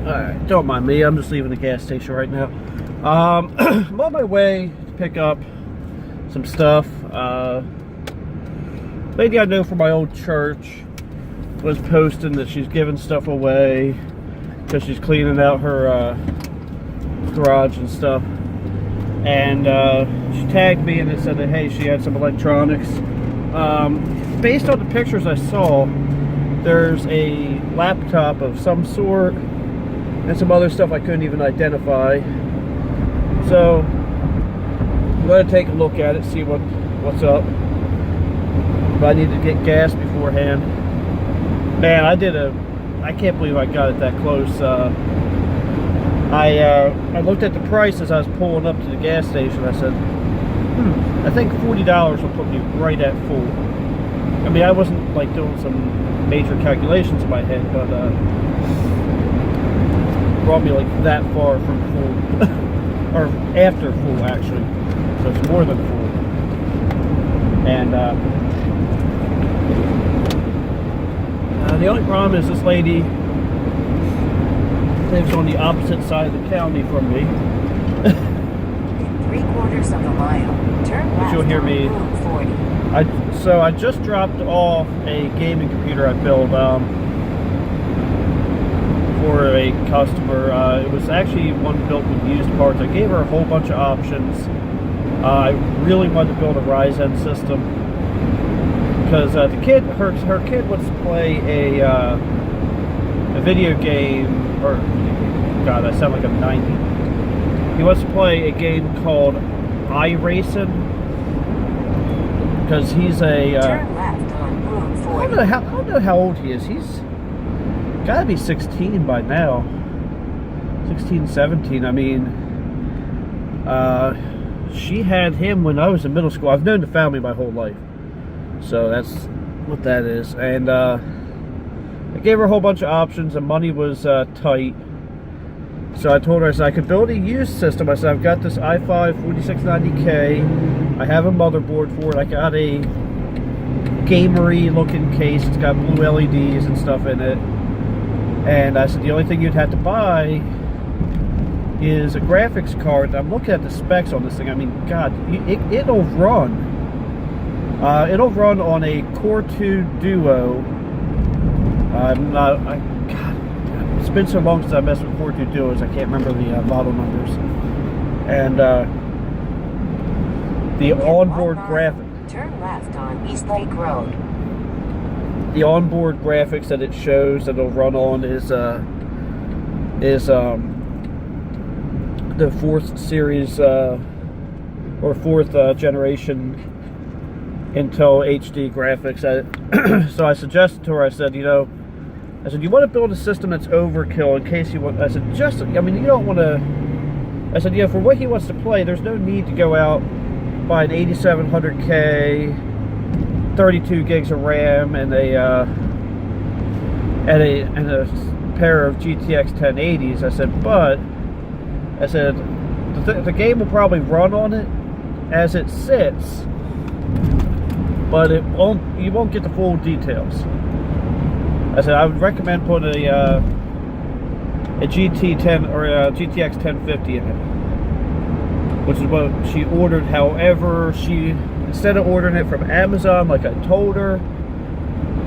Alright, don't mind me. I'm just leaving the gas station right now. I'm on my way to pick up some stuff. Lady I know from my old church was posting that she's giving stuff away because she's cleaning out her garage and stuff. And she tagged me and it said that, hey, she had some electronics. Based on the pictures I saw, there's a laptop of some sort and some other stuff I couldn't even identify. So I'm going to take a look at it, see what's up. But I need to get gas beforehand. Man, I can't believe I got it that close. I looked at the price as I was pulling up to the gas station. I said, I think $40 will put me right at full. I mean, I wasn't like doing some major calculations in my head, but brought me like that far from full, or after full actually. So it's more than full. And the only problem is this lady lives on the opposite side of the county from me. In 3/4 of a mile, turn left. You'll hear me. So I just dropped off a gaming computer I built for a customer. It was actually one built with used parts. I gave her a whole bunch of options. I really wanted to build a Ryzen system because the kid, her kid wants to play a video game, or God, I sound like I'm 90. He wants to play a game called iRacing because he's a. Turn left on Route 40. I don't know how old he is. He's got to be 16 by now. 16, 17. I mean, she had him when I was in middle school. I've known the family my whole life, so that's what that is. And I gave her a whole bunch of options. The money was tight, so I told her, I said I could build a used system. I said I've got this i5 4690K. I have a motherboard for it. I got a gamery looking case. It's got blue LEDs and stuff in it. And I said the only thing you'd have to buy is a graphics card. I'm looking at the specs on this thing. I mean, God, it'll run. It'll run on a Core 2 Duo. God, it's been so long since I messed with Core 2 Duos, I can't remember the model numbers. And the onboard graphics. Turn left on East Lake Road. The onboard graphics that it shows that it'll run on is the 4th series or 4th generation Intel HD graphics. So I suggested to her, I said, you want to build a system that's overkill in case you want. I said, I mean, you don't want to. I said, for what he wants to play, there's no need to go out, buy an 8700K, 32 gigs of RAM, and a pair of GTX 1080s. I said, the game will probably run on it as it sits, but you won't get the full details. I said I would recommend putting a GT10 or a GTX 1050 in it, which is what she ordered. However, instead of ordering it from Amazon like I told her,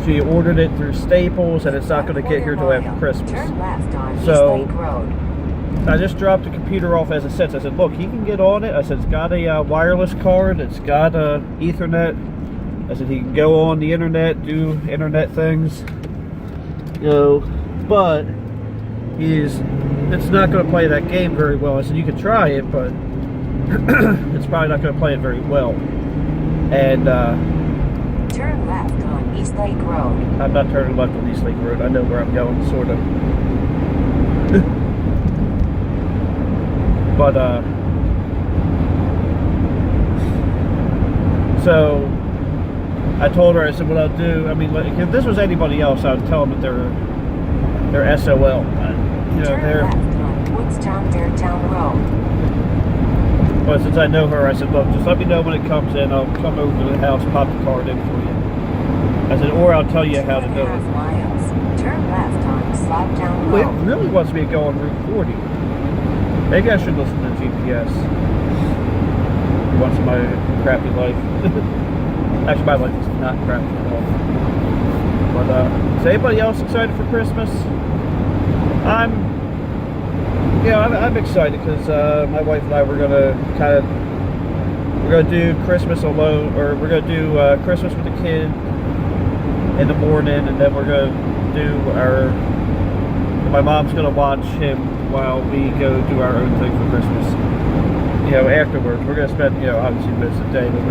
she ordered it through Staples, and it's not going to get here till after Christmas. Turn left on East So Lake Road. I just dropped the computer off as it sits. I said, look, he can get on it. I said, it's got a wireless card. It's got Ethernet. I said, he can go on the internet, do internet things. But it's not going to play that game very well. I said, you could try it, but it's probably not going to play it very well. And turn left on East Lake Road. I'm not turning left on East Lake Road. I know where I'm going, sort of. But so I told her, I said, what I'll do, I mean, if this was anybody else, I would tell them that they're SOL. Turn left on Woodstown Fairtown Road. Well, since I know her, I said, look, just let me know when it comes in. I'll come over to the house, pop the card in for you. I said, or I'll tell you how to do it. Miles. Turn left on slide down Oh, it low. really wants me to go on Route 40. Maybe I should listen to GPS. Once in my crappy life. Actually, my life is not crappy at all. But is anybody else excited for Christmas? I'm excited because my wife and I were gonna do Christmas alone, or we're gonna do Christmas with the kid in the morning, and then we're gonna do my mom's gonna watch him while we go do our own thing for Christmas. Afterwards, we're gonna spend, obviously most of the day, but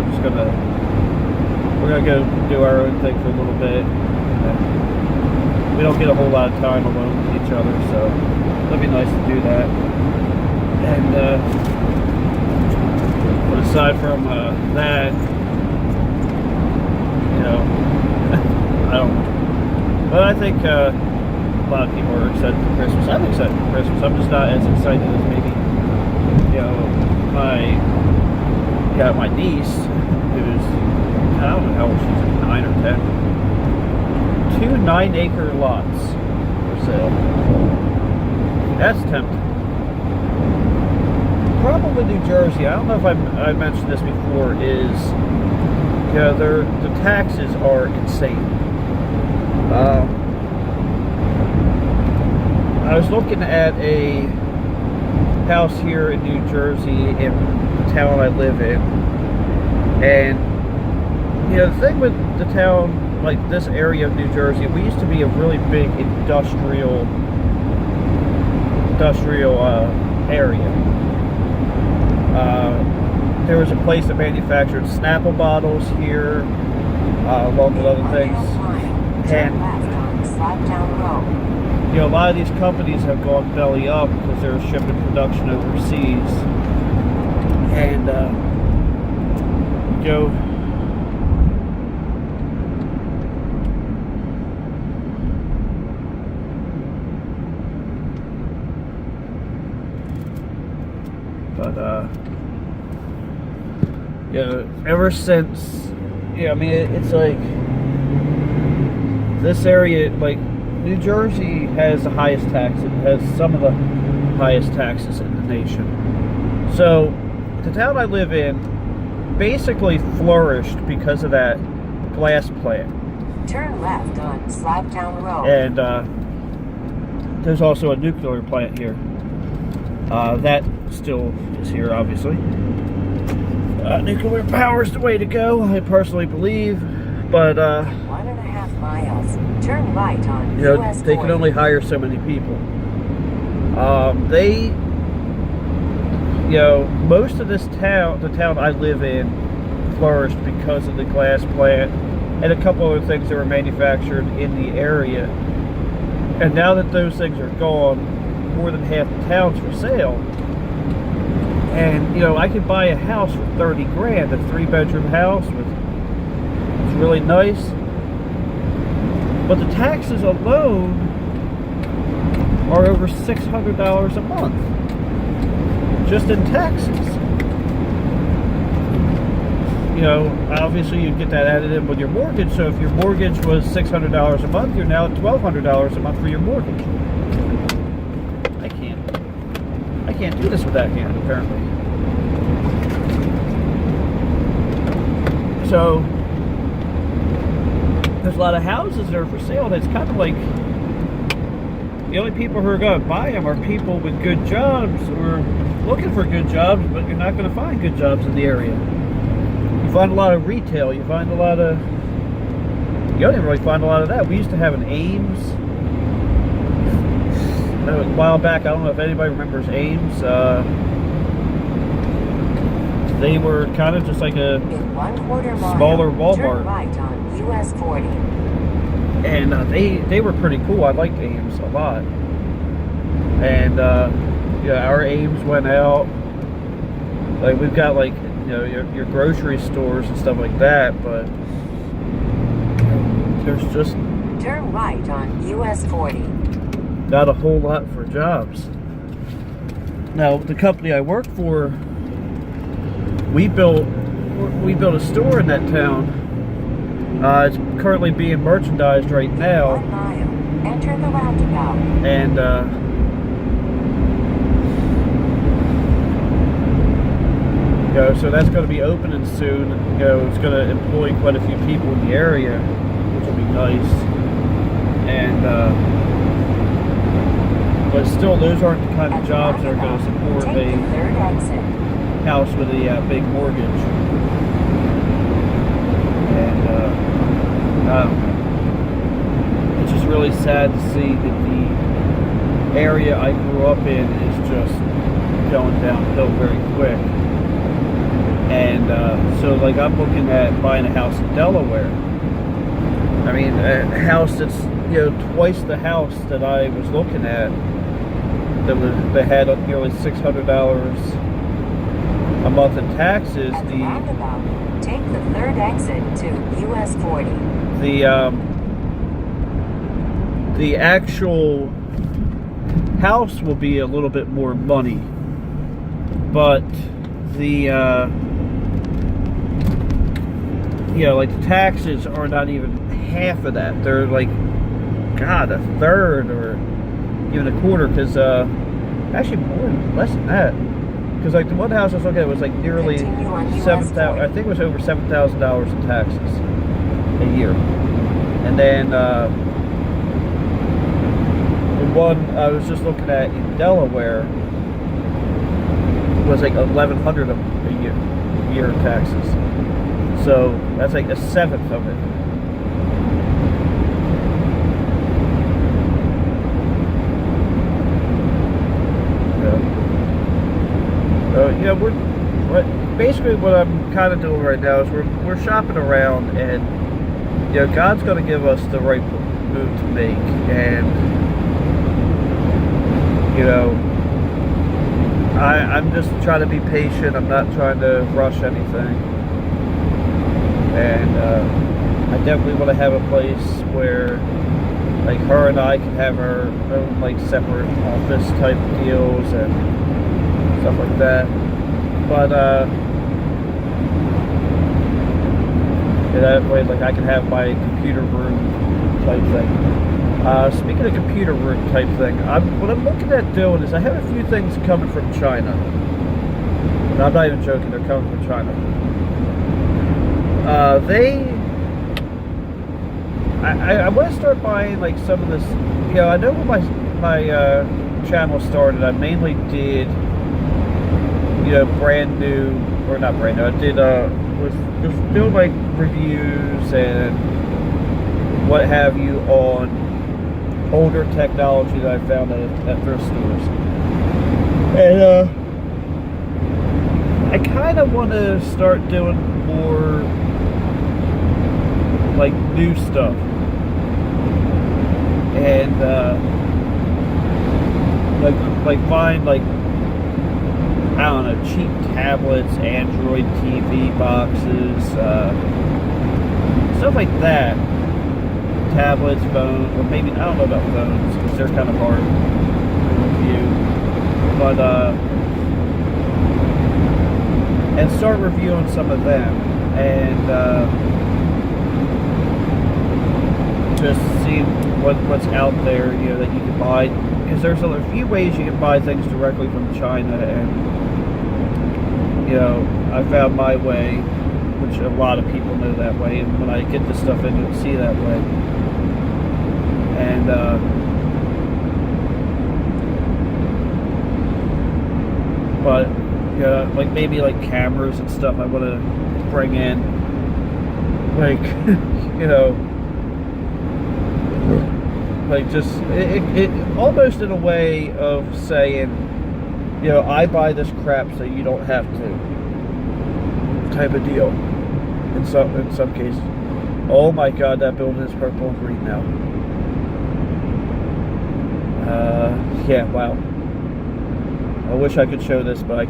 we're gonna go do our own thing for a little bit. We don't get a whole lot of time alone with each other, so it'll be nice to do that. And but aside from that, I don't know. But I think a lot of people are excited for Christmas. I'm excited for Christmas. I'm just not as excited as maybe, my niece, who's, I don't know how old she's, 9 or 10. 2 9-acre lots for sale. That's tempting. Problem with New Jersey, I don't know if I mentioned this before, is the taxes are insane. I was looking at a house here in New Jersey in the town I live in, and the thing with the town, like this area of New Jersey, we used to be a really big industrial area. There was a place that manufactured Snapple bottles here, along with other things. Turn left on slide down low. A lot of these companies have gone belly up because they're shipping production overseas. And, ever since, it's like this area, like New Jersey has the highest tax. It has some of the highest taxes in the nation. So the town I live in basically flourished because of that glass plant. Turn left on slide down low. And there's also a nuclear plant here. That still is here, obviously. Nuclear power is the way to go, I personally believe. But 1.5 miles. Turn right on US they can 40. only hire so many people. Most of this town, the town I live in, flourished because of the glass plant and a couple other things that were manufactured in the area. And now that those things are gone, more than half the town's for sale. And I could buy a house for 30 grand, a 3-bedroom house it's really nice. But the taxes alone are over $600 a month. Just in taxes. Obviously you get that added in with your mortgage. So if your mortgage was $600 a month, you're now at $1,200 a month for your mortgage. I can't do this with that hand, apparently. So there's a lot of houses that are for sale. That's kind of like the only people who are going to buy them are people with good jobs or looking for good jobs, but you're not going to find good jobs in the area. You find a lot of retail. You don't even really find a lot of that. We used to have an Ames. A while back, I don't know if anybody remembers Ames. They were kind of just like a In 1/4 mile. smaller Walmart. Turn right on US 40. And they were pretty cool. I liked Ames a lot. And our Ames went out. Like we've got like your grocery stores and stuff like that, but there's just Turn right on US 40. not a whole lot for jobs. Now the company I work for, we built a store in that town. It's currently being merchandised right now. 1 mile. Enter the roundabout. And so that's going to be opening soon. It's going to employ quite a few people in the area, which will be nice. And but still, those aren't the kind of jobs that are going to support Take a the third exit. house with a big mortgage. And it's just really sad to see that the area I grew up in is just going downhill very quick. And so like I'm looking at buying a house in Delaware. I mean, a house that's twice the house that I was looking at. That had nearly $600 a month in taxes. At the roundabout, take the third exit to US 40. The actual house will be a little bit more money, but the like the taxes are not even half of that. They're like, God, a third or even a quarter, because actually less than that. Because like the one house I was looking at was like nearly $7,000. I think it was over $7,000 in taxes a year. And then the one I was just looking at in Delaware was like $1,100 a year in taxes. So that's like a seventh of it. We're basically what I'm kind of doing right now is we're shopping around, and God's going to give us the right move to make, and I'm just trying to be patient. I'm not trying to rush anything, and I definitely want to have a place where like her and I can have our own like separate office type deals and stuff like that. But that way, like I can have my computer room type thing. Speaking of computer room type thing, what I'm looking at doing is I have a few things coming from China. And I'm not even joking; they're coming from China. I want to start buying like some of this. I know when my channel started, I mainly did brand new, or not brand new. I did was just doing like reviews and what have you on older technology that I found at thrift stores. And I kind of want to start doing more like new stuff, and like find like, I don't know, cheap tablets, Android TV boxes, stuff like that. Tablets, phones, or maybe, I don't know about phones, because they're kind of hard to review. But, and start reviewing some of them, and just see what's out there, that you can buy. Because there's a few ways you can buy things directly from China, and I found my way, which a lot of people know that way, and when I get this stuff in, you'll see that way. And but like maybe like cameras and stuff I want to bring in, like like just it almost in a way of saying, I buy this crap so you don't have to, type of deal. In some cases. Oh my God, that building is purple and green now. Yeah, wow. I wish I could show this, but I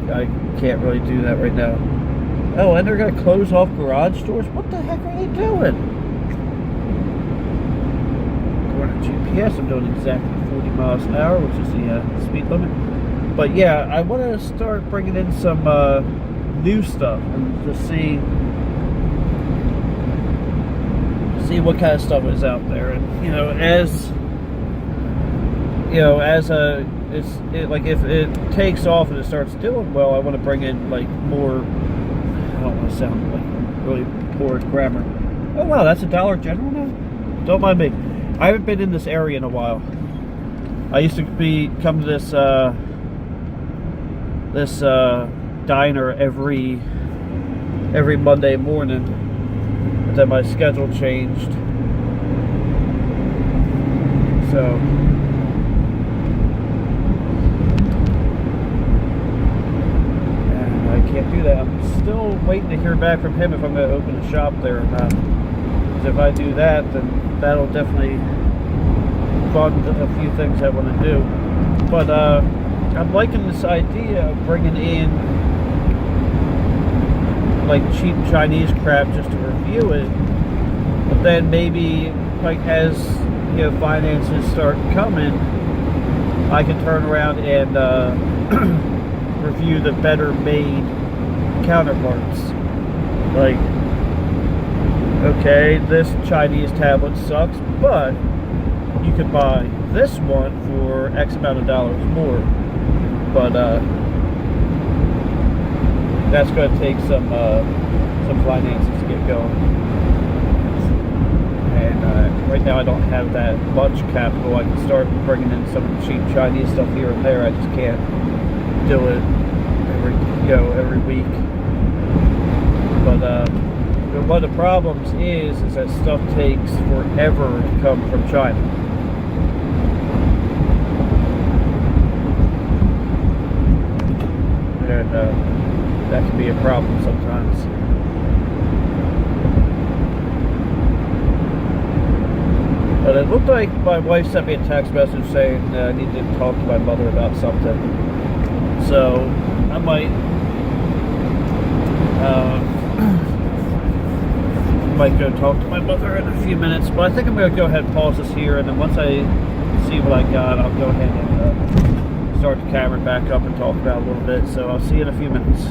can't really do that right now. Oh, and they're gonna close off garage doors? What the heck are they doing? According to GPS, I'm doing exactly 40 miles an hour, which is the speed limit. But yeah, I want to start bringing in some new stuff and just see what kind of stuff is out there. And as you know, like if it takes off and it starts doing well, I want to bring in like more. I don't want to sound like really poor grammar. Oh wow, that's a Dollar General now. Don't mind me. I haven't been in this area in a while. I used to come to this diner every Monday morning, but then my schedule changed. So and I can't do that. I'm still waiting to hear back from him if I'm going to open a shop there or not. Because if I do that, then that'll definitely fund a few things I want to do. But I'm liking this idea of bringing in like cheap Chinese crap just to review it. But then maybe like as finances start coming, I can turn around and review the better made counterparts. Like, okay, this Chinese tablet sucks, but you could buy this one for X amount of dollars more. But that's going to take some finances to get going. And right now I don't have that much capital. I can start bringing in some of the cheap Chinese stuff here and there. I just can't do it every week. But one of the problems is that stuff takes forever to come from China. And that can be a problem sometimes. But it looked like my wife sent me a text message saying I need to talk to my mother about something. So I might go talk to my mother in a few minutes. But I think I'm going to go ahead and pause this here, and then once I see what I got, I'll go ahead and start the camera back up and talk about it a little bit. So I'll see you in a few minutes.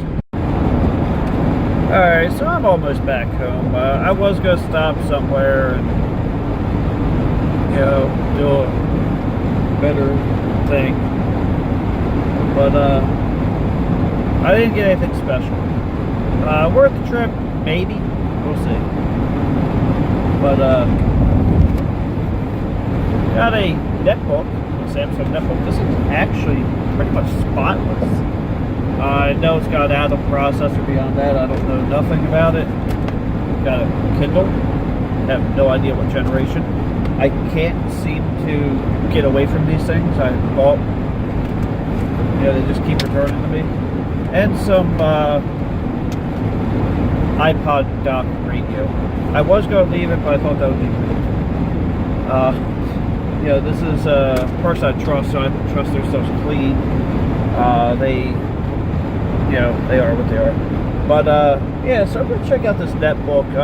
Alright, so I'm almost back home. I was going to stop somewhere and do a better thing. But I didn't get anything special. Worth the trip, maybe. We'll see. But got a netbook, a Samsung netbook. This is actually pretty much spotless. I know it's got an Atom processor. Beyond that, I don't know nothing about it. Got a Kindle. Have no idea what generation. I can't seem to get away from these things. I bought, they just keep returning to me. And some iPod dock radio. I was going to leave it, but I thought that would be cool. This is a person I trust, so I trust their stuff's clean. They are what they are. But so I'm gonna check out this netbook.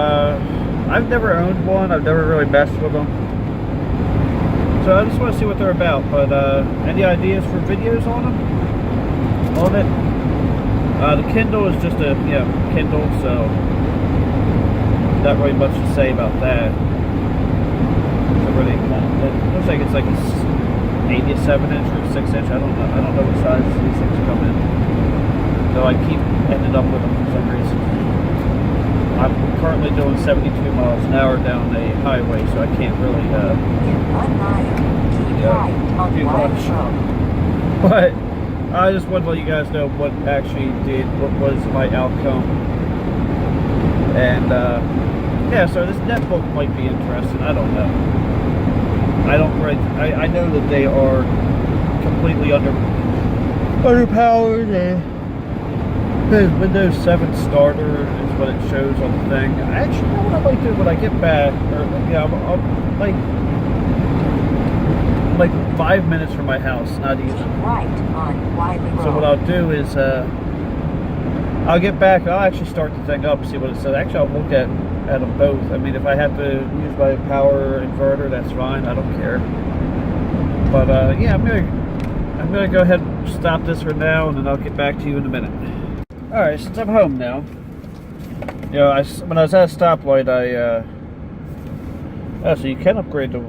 I've never owned one. I've never really messed with them. So I just want to see what they're about. But any ideas for videos on them? On it? The Kindle is just a Kindle, so not really much to say about that. It looks like it's like maybe a 7-inch or a 6-inch. I don't know what size these things come in. So I keep ending up with them for some reason. I'm currently doing 72 miles an hour down a highway, so I can't really In 1 mile, keep right on do Wide much. Road. But I just want to let you guys know what was my outcome. And so this netbook might be interesting. I don't know. I know that they are completely underpowered. The Windows 7 starter is what it shows on the thing. I actually know what I might do when I get back. I'm like 5 minutes from my house, not even. Keep right on Wiley Road. So what I'll do is I'll get back. I'll actually start the thing up, see what it says. Actually, I'll look at them both. I mean, if I have to use my power inverter, that's fine. I don't care. But I'm gonna go ahead and stop this for now, and then I'll get back to you in a minute. All right, since I'm home now, when I was at a stoplight, so you can upgrade the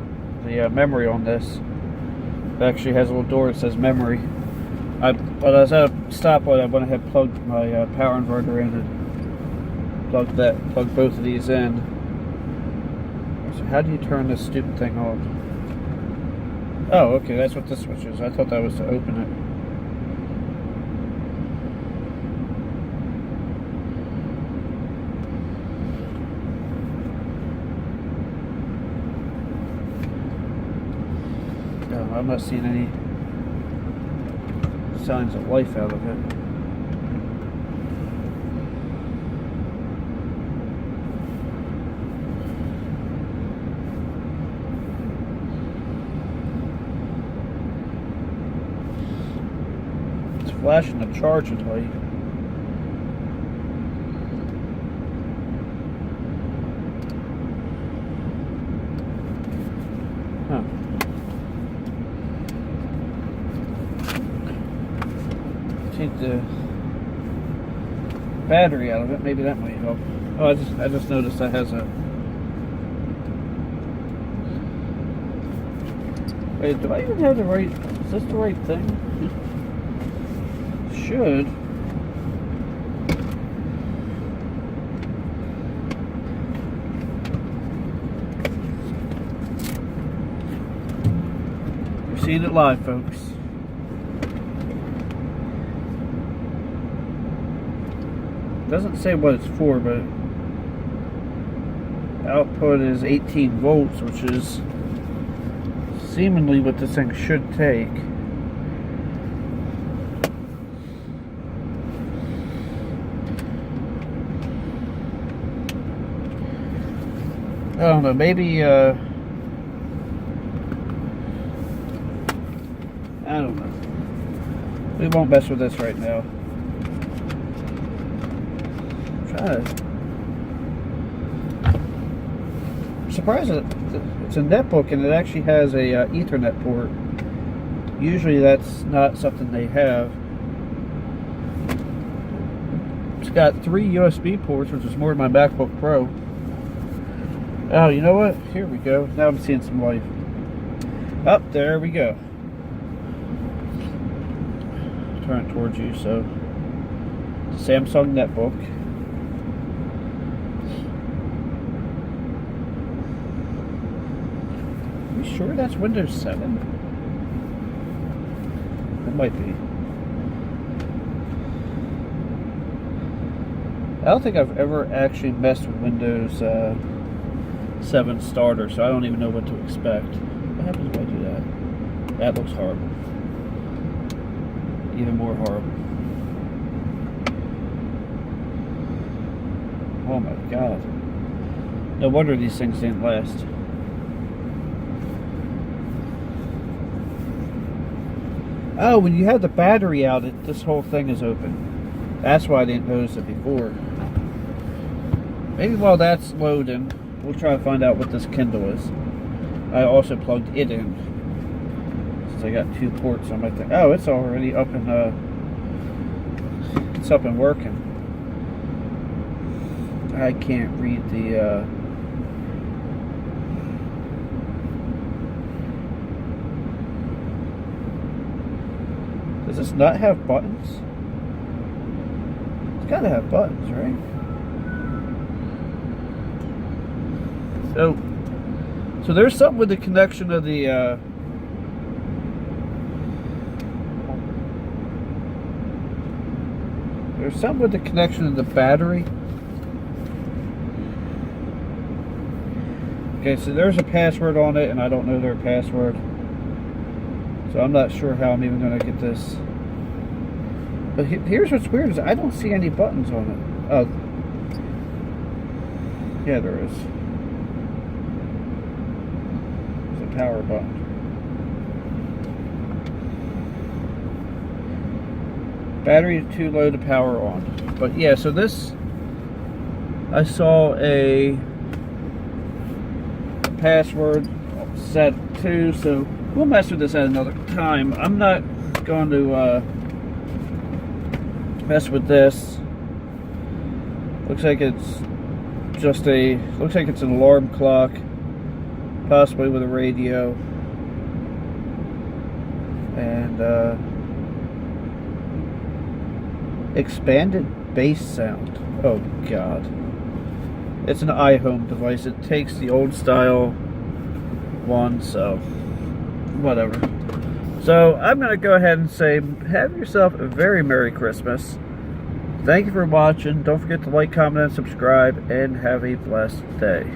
memory on this. It actually has a little door that says memory. But I was at a stoplight, I went ahead and plugged my power inverter in and plugged both of these in. So how do you turn this stupid thing on? Oh, okay, that's what this switch is. I thought that was to open it. No, I'm not seeing any signs of life out of it. It's flashing the charging light. Huh. Take the battery out of it. Maybe that might help. Oh, I just noticed that has a. Wait, do I even have the right? Is this the right thing? Should. You're seeing it live, folks. Doesn't say what it's for, but output is 18 volts, which is seemingly what this thing should take. I don't know, maybe I don't know. We won't mess with this right now. I'm surprised that it's a netbook and it actually has a Ethernet port. Usually that's not something they have. It's got 3 USB ports, which is more than my MacBook Pro. Oh, you know what? Here we go. Now I'm seeing some life. Up there we go. Turn it towards you. So, Samsung netbook. Are you sure that's Windows 7? It might be. I don't think I've ever actually messed with Windows 7 starter, so I don't even know what to expect. What happens if I do that? That looks horrible. Even more horrible. Oh my god. No wonder these things didn't last. Oh, when you have the battery out, this whole thing is open. That's why I didn't notice it before. Maybe while that's loading, we'll try to find out what this Kindle is. I also plugged it in, since I got 2 ports on my thing. Oh, it's already up and it's up and working. I can't read the does this not have buttons? It's gotta have buttons, right? So there's something with the connection of the there's something with the connection of the battery. Okay, so there's a password on it, and I don't know their password. So I'm not sure how I'm even going to get this. But here's what's weird is I don't see any buttons on it. Oh. Yeah, there is. There's a power button. Battery is too low to power on. But yeah, so this, I saw a password set to, so we'll mess with this at another time. I'm not going to mess with this. Looks like it's just looks like it's an alarm clock, possibly with a radio. And expanded bass sound. Oh god. It's an iHome device. It takes the old style one, so whatever. So I'm going to go ahead and say, have yourself a very Merry Christmas. Thank you for watching. Don't forget to like, comment, and subscribe, and have a blessed day.